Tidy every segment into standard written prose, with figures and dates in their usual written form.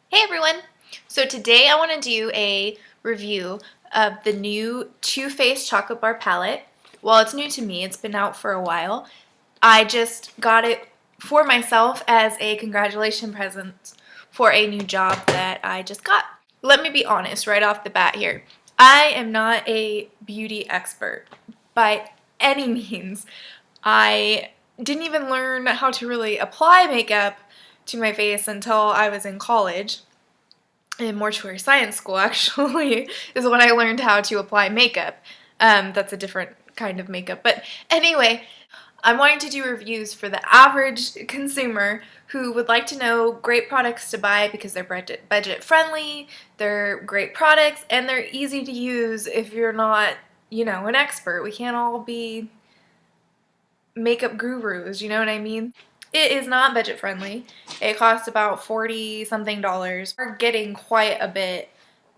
Hey everyone! So today I want to do a review of the new Too Faced chocolate bar palette. Well, it's new to me. It's been out for a while. I just got it for myself as a congratulation present for a new job that I just got. Let me be honest right off the bat here. I am not a beauty expert by any means. I didn't even learn how to really apply makeup to my face until I was in college. In mortuary science school, actually, is when I learned how to apply makeup. That's a different kind of makeup. But anyway, I'm wanting to do reviews for the average consumer who would like to know great products to buy because they're budget friendly, they're great products, and they're easy to use if you're not, an expert. We can't all be makeup gurus, you know what I mean? It is not budget friendly. It costs about $40 something. We're getting quite a bit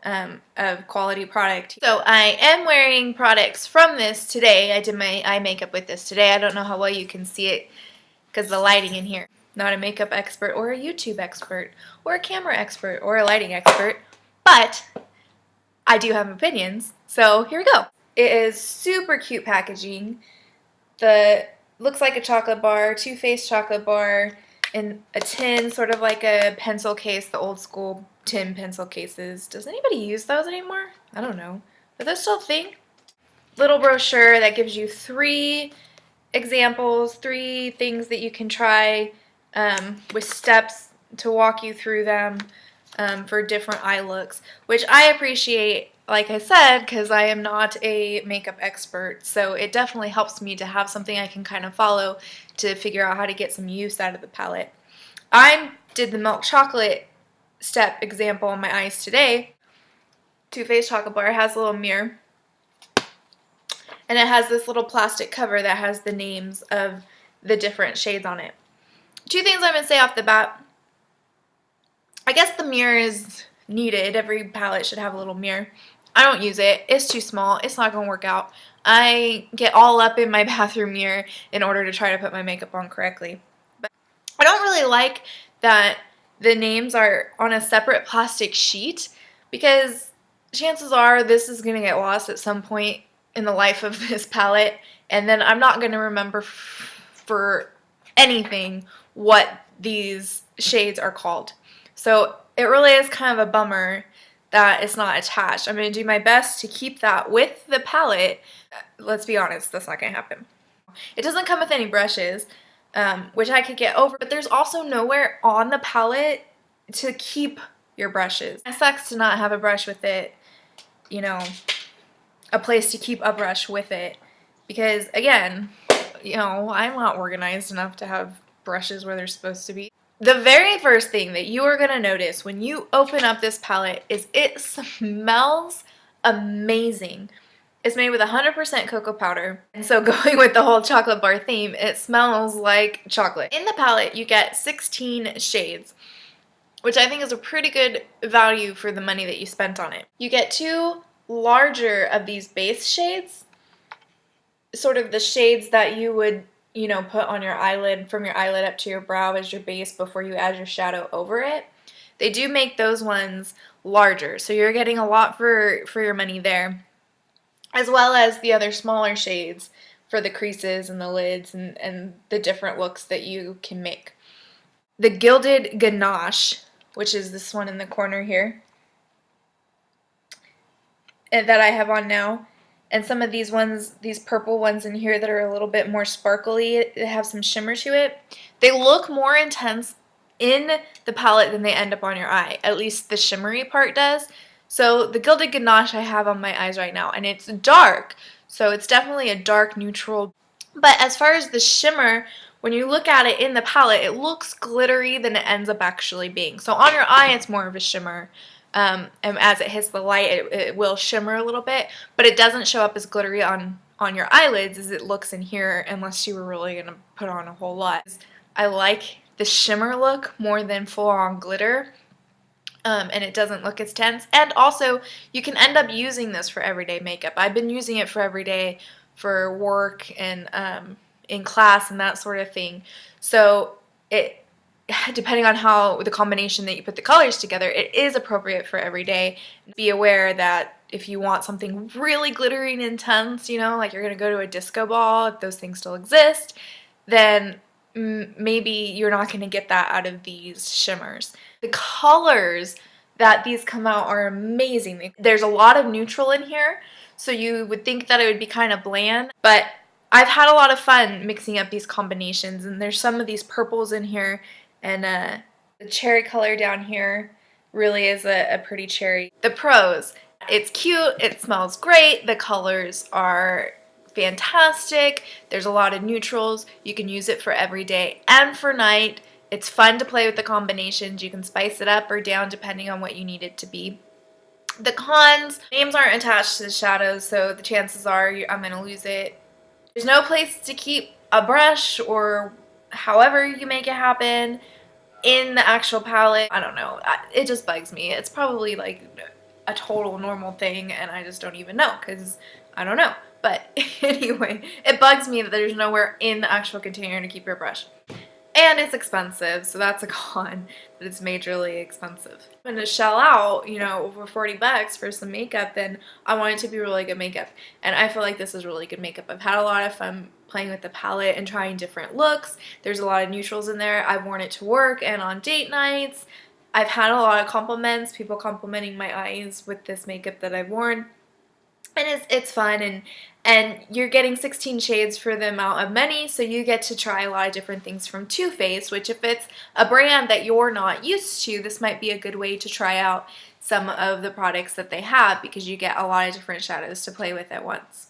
of quality product. So I am wearing products from this today. I did my eye makeup with this today. I don't know how well you can see it because the lighting in here. Not a makeup expert or a YouTube expert or a camera expert or a lighting expert, but I do have opinions. So here we go. It is super cute packaging. The looks like a chocolate bar, Too Faced chocolate bar in a tin, sort of like a pencil case, the old school tin pencil cases. Does anybody use those anymore? I don't know. Are those still a thing? Little brochure that gives you 3 examples, 3 things that you can try with steps to walk you through them for different eye looks, which I appreciate, like I said, because I am not a makeup expert, so it definitely helps me to have something I can kind of follow to figure out how to get some use out of the palette. I did the milk chocolate step example on my eyes today. Too Faced chocolate bar has a little mirror, and it has this little plastic cover that has the names of the different shades on it. 2 things I'm going to say off the bat. I guess the mirror is needed. Every palette should have a little mirror. I don't use it. It's too small. It's not going to work out. I get all up in my bathroom mirror in order to try to put my makeup on correctly. But I don't really like that the names are on a separate plastic sheet because chances are this is going to get lost at some point in the life of this palette, and then I'm not going to remember for anything what these shades are called. So it really is kind of a bummer that it's not attached. I'm going to do my best to keep that with the palette. Let's be honest, that's not going to happen. It doesn't come with any brushes, which I could get over, but there's also nowhere on the palette to keep your brushes. It sucks to not have a brush with it, a place to keep a brush with it, because again, I'm not organized enough to have brushes where they're supposed to be. The very first thing that you are going to notice when you open up this palette is it smells amazing. It's made with 100% cocoa powder, and so going with the whole chocolate bar theme, it smells like chocolate. In the palette, you get 16 shades, which I think is a pretty good value for the money that you spent on it. You get 2 larger of these base shades, sort of the shades that you would put on your eyelid, from your eyelid up to your brow as your base before you add your shadow over it. They do make those ones larger, so you're getting a lot for your money there, as well as the other smaller shades for the creases and the lids and the different looks that you can make. The Gilded Ganache, which is this one in the corner here, and that I have on now, and some of these ones, these purple ones in here that are a little bit more sparkly, they have some shimmer to it. They look more intense in the palette than they end up on your eye. At least the shimmery part does. So the Gilded Ganache I have on my eyes right now, and it's dark, so it's definitely a dark neutral. But as far as the shimmer, when you look at it in the palette, it looks glittery than it ends up actually being. So on your eye, it's more of a shimmer. And as it hits the light, it will shimmer a little bit, but it doesn't show up as glittery on your eyelids as it looks in here, unless you were really going to put on a whole lot. I like the shimmer look more than full-on glitter, and it doesn't look as tense. And also, you can end up using this for everyday makeup. I've been using it for everyday, for work and in class and that sort of thing. So depending on how the combination that you put the colors together, it is appropriate for every day. Be aware that if you want something really glittery and intense, you know, like you're going to go to a disco ball, if those things still exist, then maybe you're not going to get that out of these shimmers. The colors that these come out are amazing. There's a lot of neutral in here, so you would think that it would be kind of bland, but I've had a lot of fun mixing up these combinations, and there's some of these purples in here, and the cherry color down here really is a pretty cherry. The pros: it's cute, it smells great, the colors are fantastic, there's a lot of neutrals, you can use it for every day and for night. It's fun to play with the combinations, you can spice it up or down depending on what you need it to be. The cons: names aren't attached to the shadows, so the chances are I'm going to lose it. There's no place to keep a brush or however you make it happen in the actual palette. I don't know. It just bugs me. It's probably like a total normal thing and I just don't even know because I don't know. But anyway, it bugs me that there's nowhere in the actual container to keep your brush. And it's expensive, so that's a con, that it's majorly expensive. And to shell out, you know, over 40 bucks for some makeup, then I want it to be really good makeup. And I feel like this is really good makeup. I've had a lot of fun playing with the palette and trying different looks. There's a lot of neutrals in there. I've worn it to work and on date nights. I've had a lot of compliments, people complimenting my eyes with this makeup that I've worn. And it's fun, and you're getting 16 shades for the amount of money, so you get to try a lot of different things from Too Faced, which if it's a brand that you're not used to, this might be a good way to try out some of the products that they have because you get a lot of different shadows to play with at once.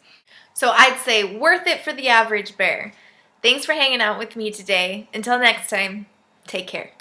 So I'd say worth it for the average bear. Thanks for hanging out with me today. Until next time, take care.